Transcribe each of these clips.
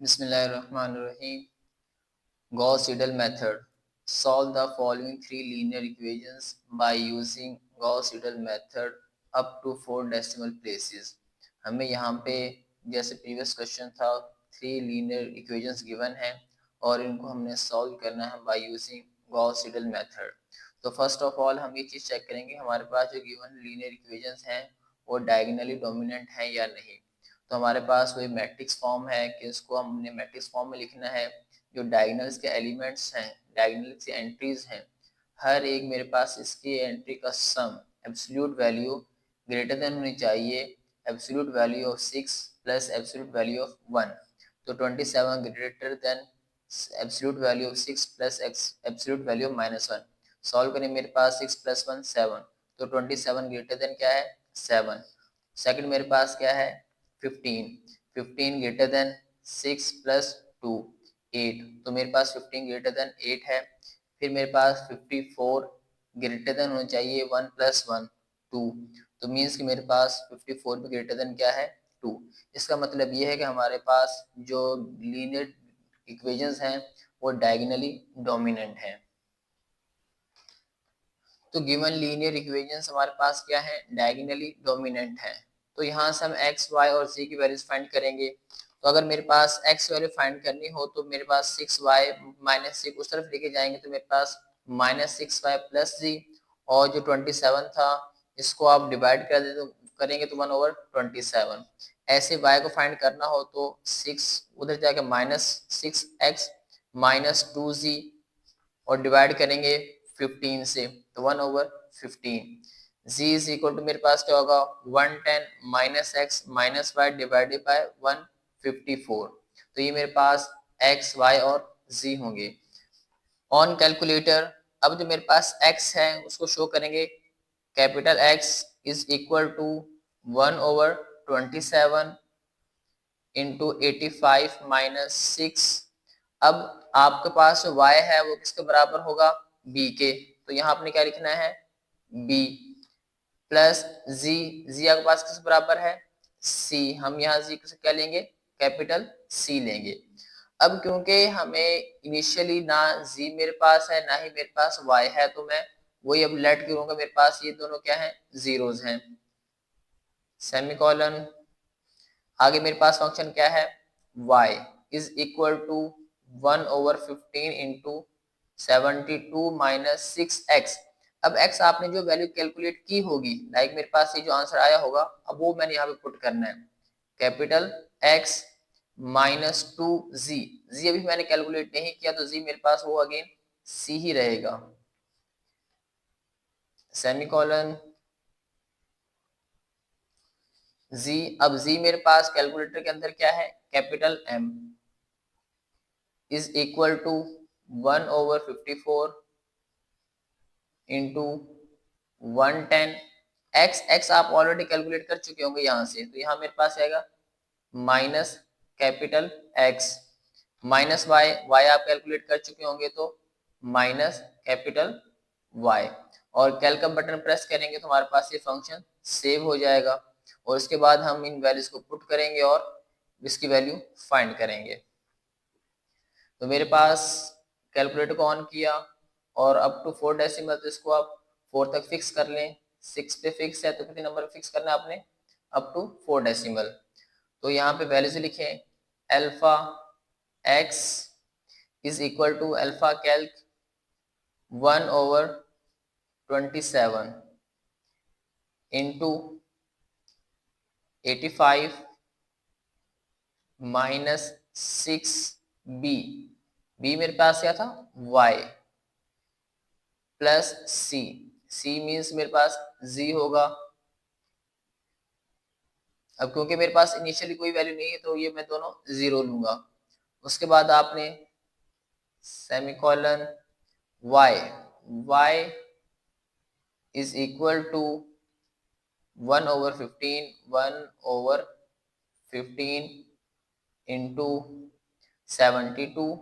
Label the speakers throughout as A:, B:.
A: Bismillahirrahmanirrahim. Gauss-Seidel method. Solve the following three linear equations by using Gauss-Seidel method up to 4 decimal places. हमें यहाँ पे जैसे previous question था 3 linear equations given है और इनको हमने सॉल्व करना है बाय यूजिंग गॉस-सीडल मेथड। तो फर्स्ट ऑफ ऑल हम ये चीज़ चेक करेंगे हमारे पास जो गिवन लीनियर इक्वेशंस हैं वो डायगोनली डोमिनेंट हैं या नहीं। तो हमारे पास वही मैट्रिक्स फॉर्म है कि इसको हमने मैट्रिक्स फॉर्म में लिखना है। जो डायगोनल्स के एलिमेंट्स हैं, डायगोनल्स की एंट्रीज हैं, हर एक मेरे पास इसकी एंट्री का सम एब्सोल्यूट वैल्यू ग्रेटर देन होनी चाहिए absolute value of 6 plus absolute value of 1। तो 27 greater than absolute value of 6 plus absolute value of -1। Solve करें, मेरे पास 6 प्लस 1 7, तो 27 ग्रेटर देन क्या है 7। सेकंड मेरे पास क्या है 15, 15 ग्रेटर देन 6 प्लस 2 8, तो मेरे पास 15 ग्रेटर देन 8 है। फिर मेरे पास 54 ग्रेटर देन होना चाहिए 1 प्लस 1 2, तो मीन्स कि मेरे पास 54 भी ग्रेटर देन क्या है 2। इसका मतलब ये है कि हमारे पास जो लीनियर इक्वेशंस हैं वो डायगोनली डोमिनेंट हैं। तो गिवन लीनियर इक्वेशंस हमारे पास क्या है डायगोनली डोमिनेंट है। तो यहाँ से हम x, y और z की वैल्यूज फाइंड करेंगे। तो अगर मेरे पास x वैल्यू फाइंड करनी हो तो मेरे पास 6y माइनस 6 उस तरफ लेके जाएंगे तो मेरे पास -6y प्लस z, और जो 27 था इसको आप डिवाइड कर दे तो करेंगे तो 1/27। ऐसे y को फाइंड करना हो तो 6 उधर जाके -6x माइनस 2z और डिवाइड करेंगे 15 से तो 1/15। z इज इक्वल टू मेरे पास क्या होगा 110 minus x minus y divided by 154। तो ये मेरे पास x, y और z होंगे। ऑन कैलकुलेटर अब जो मेरे पास x है उसको शो करेंगे capital X is equal to 1/27 into 85 minus 6। अब आपके पास जो y है वो किसके बराबर होगा b के, तो यहाँ आपने क्या लिखना है b प्लस z आपके पास किस बराबर है c, हम यहाँ z को क्या लेंगे कैपिटल C लेंगे। अब क्योंकि हमें इनिशियली ना z मेरे पास है ना ही मेरे पास y है तो मैं वही अब लेट करूंगा, मेरे पास ये दोनों क्या है जीरोज हैं, सेमीकोलन। आगे मेरे पास फंक्शन क्या है y is equal to 1/15 into 72 minus 6x। अब x आपने जो वैल्यू कैलकुलेट की होगी लाइक मेरे पास ये जो आंसर आया होगा अब वो मैंने यहाँ पे पुट करना है capital X minus 2z। z अभी मैंने कैलकुलेट नहीं किया तो z मेरे पास वो अगेन c ही रहेगा, सेमीकोलन z। अब z मेरे पास कैलकुलेटर के अंदर क्या है capital M is equal to 1/54 into 110। x आप ऑलरेडी कैलकुलेट कर चुके होंगे यहाँ से, तो यहाँ मेरे पास आएगा minus capital x minus y आप कैलकुलेट कर चुके होंगे तो माइनस कैपिटल y, और कैल का बटन प्रेस करेंगे तो हमारे पास ये फंक्शन सेव हो जाएगा और उसके बाद हम इन वैल्यूज को पुट करेंगे और इसकी वैल्यू फाइंड करेंगे। तो मेरे पास कैलकुलेटर को ऑन किया और अप टू 4 डेसिमल, तो इसको आप 4 तक फिक्स कर लें। 6 पे फिक्स है तो कितने नंबर फिक्स करना है आपने अप टू 4 डेसिमल। तो यहाँ पे वैल्यूज लिखें alpha x is equal to alpha calc 1/27 into 85 minus 6b, b मेरे पास क्या था y plus c, c means मेरे पास z होगा। अब क्योंकि मेरे पास इनिशियली कोई वैल्यू नहीं है तो ये मैं दोनों जीरो लूंगा। उसके बाद आपने semicolon y is equal to 1/15 into 72 .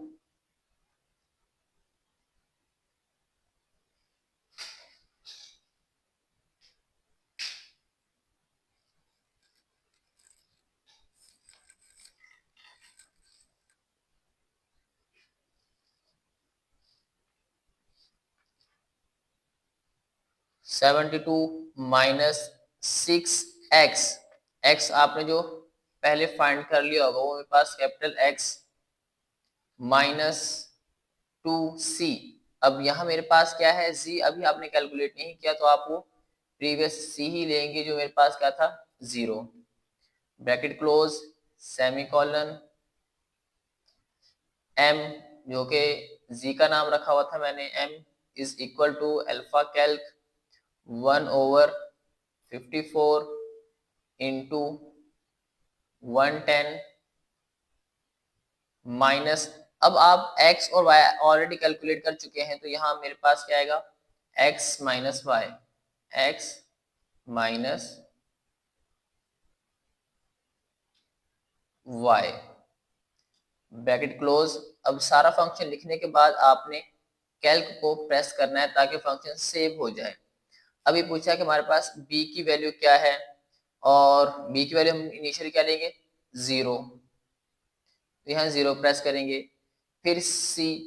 A: 72 minus 6x, x आपने जो पहले फाइंड कर लिया होगा वो मेरे पास कैपिटल X माइनस 2c। अब यहाँ मेरे पास क्या है z, अभी आपने कैलकुलेट नहीं किया तो आप वो प्रीवियस c ही लेंगे जो मेरे पास क्या था 0, ब्रैकेट क्लोज, सेमीकोलन, m जो कि z का नाम रखा हुआ था मैंने, m is equal to alpha calc 1/54 into 110 minus, अब आप x और y ऑलरेडी कैलकुलेट कर चुके हैं तो यहाँ मेरे पास क्या आएगा x minus y, x minus y, bracket close. अब सारा फंक्शन लिखने के बाद आपने कैल्क को प्रेस करना है ताकि फंक्शन सेव हो जाए। अभी पूछा कि हमारे पास b की वैल्यू क्या है, और b की वैल्यू हम इनिशियली क्या लेंगे 0, तो यहाँ 0 प्रेस करेंगे। फिर c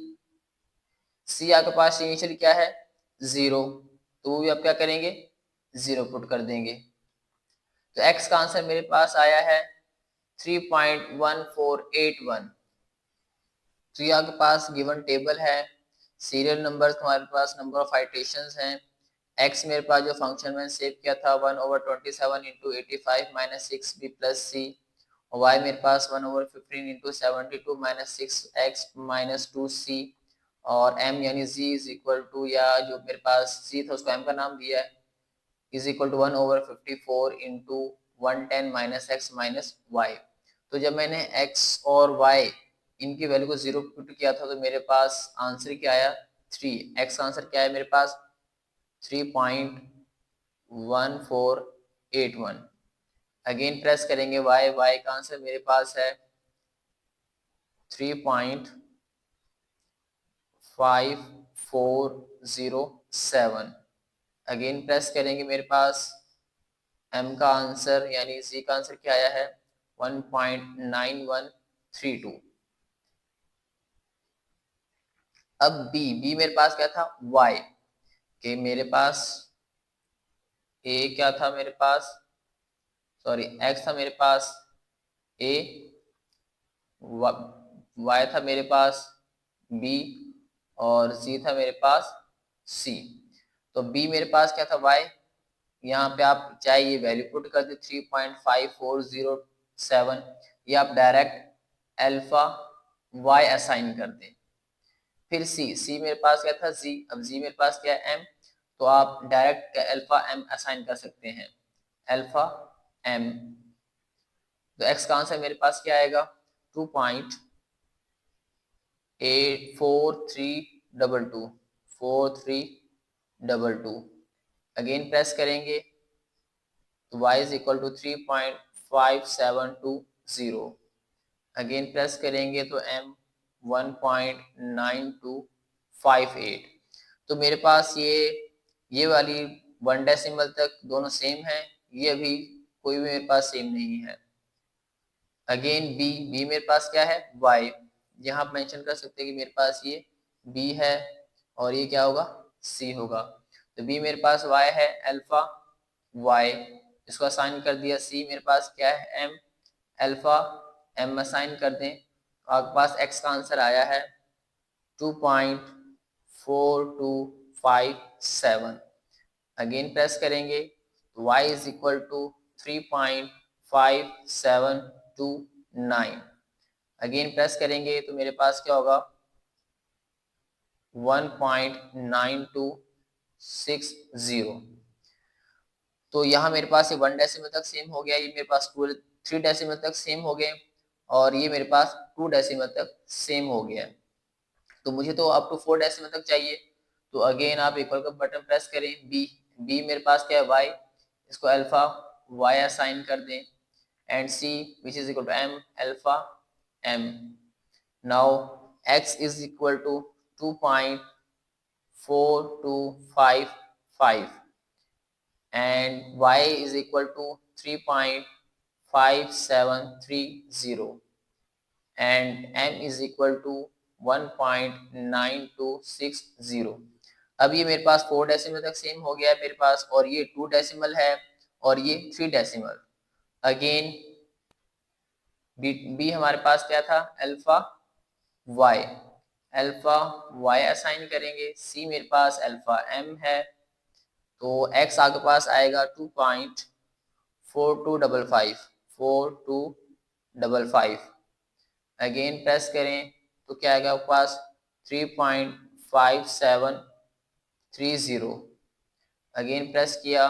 A: आपके पास इनिशियली क्या है 0, तो वो भी आप क्या करेंगे 0 पुट कर देंगे। तो x का आंसर मेरे पास आया है 3.1481। तो ये आपके पास गिवन टेबल है, सीरियल नंबर हमारे पास नंबर ऑफ आइट्रेशंस हैं, x मेरे पास जो फंक्शन मैंने सेव किया था 1/27 इंटू 85 माइनस 6b प्लस सी, और y मेरे पास 1/15 into 72 minus 6x minus 2c, और m यानी z इज इक्वल टू, या जो मेरे पास z था उसको m का नाम दिया है, is equal to 1/54 into 110 minus x minus y। तो जब मैंने x और y इनकी वैल्यू को 0 पुट किया था तो मेरे पास आंसर क्या आया 3, x का आंसर क्या है मेरे पास 3.1481। अगेन प्रेस करेंगे y का आंसर मेरे पास है 3.5407। अगेन प्रेस करेंगे मेरे पास m का आंसर यानी z का आंसर क्या आया है 1.9132। अब b मेरे पास क्या था y के मेरे पास a क्या था मेरे पास, सॉरी x था मेरे पास a, y था मेरे पास b, और z था मेरे पास c। तो b मेरे पास क्या था y, यहाँ पे आप चाहे ये वैल्यू पुट कर दे 3.5407, या आप डायरेक्ट अल्फा y असाइन कर दें। फिर c मेरे पास क्या था z, अब z मेरे पास क्या है m, तो आप डायरेक्ट अल्फा m असाइन कर सकते हैं, अल्फा m। तो x का आंसर मेरे पास क्या आएगा 2.4322। अगेन प्रेस करेंगे तो y is equal to 3.5720। Again press करेंगे तो m 1.9258। तो मेरे पास ये वाली 1 डेसिमल तक दोनों सेम है, ये अभी कोई भी मेरे पास सेम नहीं है। अगेन b मेरे पास क्या है y, यहाँ आप मेंशन कर सकते हैं कि मेरे पास ये b है और ये क्या होगा c होगा। तो b मेरे पास y है अल्फा y, इसको असाइन कर दिया। c मेरे पास क्या है m, अल्फा m असाइन कर दें, आपके पास x का आंसर आया है 2.4257। अगेन प्रेस करेंगे तो y is equal to 3.5729। Again press करेंगे तो मेरे पास क्या होगा 1.9260। तो यहाँ मेरे पास ये 1 डेसिमल तक सेम हो गया, ये मेरे पास 3 डेसिमल तक सेम हो गए, और ये मेरे पास 2 डेसिमल तक सेम हो गया। तो मुझे तो अप टू 4 डेसिमल तक चाहिए, तो अगेन आप इक्वल का बटन प्रेस करें, b मेरे पास क्या है y, इसको अल्फा y असाइन कर दें, and c which is equal to m alpha m। Now x is equal to 2.4255 and y is equal to 3.5730 and m is equal to 1.9260। अब ये मेरे पास 4 डेसिमल तक सेम हो गया है मेरे पास, और ये 2 डेसिमल है और ये 3 डेसिमल। अगेन बी हमारे पास क्या था, alpha y, alpha y assign करेंगे। सी मेरे पास अल्फा एम है, तो एक्स आपके पास आएगा 2.4255, 4255। अगेन प्रेस करें तो क्या आएगा आपके पास 3.5730। अगेन प्रेस किया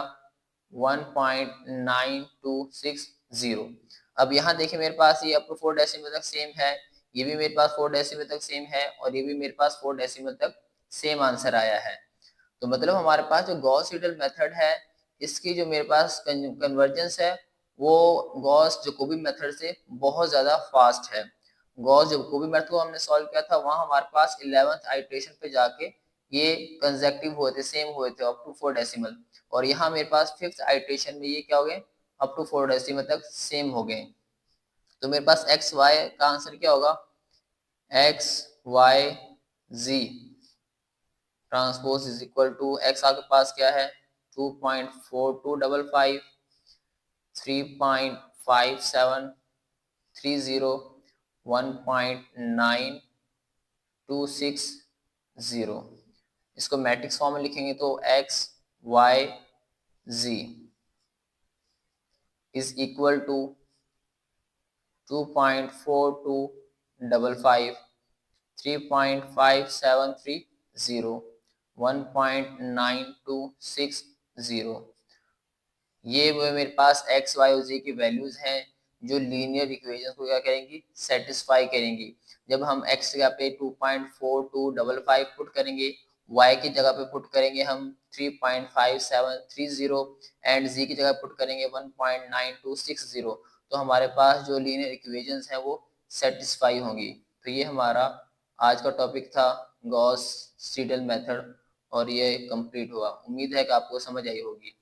A: 1.9260। अब यहाँ देखिए मेरे पास ये अप टू 4 डेसिमल तक सेम है, ये भी मेरे पास 4 डेसिमल तक सेम है, और ये भी मेरे पास 4 डेसिमल तक सेम आंसर आया है। तो मतलब हमारे पास जो गॉस सीडल मेथड है, इसकी जो मेरे पास कन्वर्जेंस है वो गॉस जकोबी मेथड से बहुत ज़्यादा फास्ट है। गॉस जकोबी मेथड को हमने सॉल्व किया था, वहाँ हमारे पास 11th आइट्रेशन पे जाके ये कंसेक्टिव हुए थे, सेम हुए थे अप टू 4 डेसिमल, और यहाँ मेरे पास 5th आइट्रेशन में ये क्या हो गए, अप टू 4 डेसिमल तक सेम हो गए। तो मेरे पास एक्स वाई का आंसर क्या होगा, x y g transpose is equal to x आपके पास क्या है 2.4255, 3.5730, 1.9260। इसको मैट्रिक्स फॉर्म में लिखेंगे तो x y g is equal to 2.4255, 3.5730, 1.9260। ये वो मेरे पास एक्स वाई और जी की वैल्यूज हैं जो लीनियर इक्वेशन को क्या करेंगी, सेटिस्फाई करेंगी। जब हम एक्स की जगह पे 2.4255 पुट करेंगे, वाई की जगह पे पुट करेंगे हम 3.5730, एंड जी की जगह पुट करेंगे 1.9260, तो हमारे पास जो लीनियर इक्वेशंस हैं वो सेटिस्फाई होंगी। तो ये हमारा आज का टॉपिक था गॉस सीडल मेथड, और ये कंप्लीट हुआ। उम्मीद है कि आपको समझ आई होगी।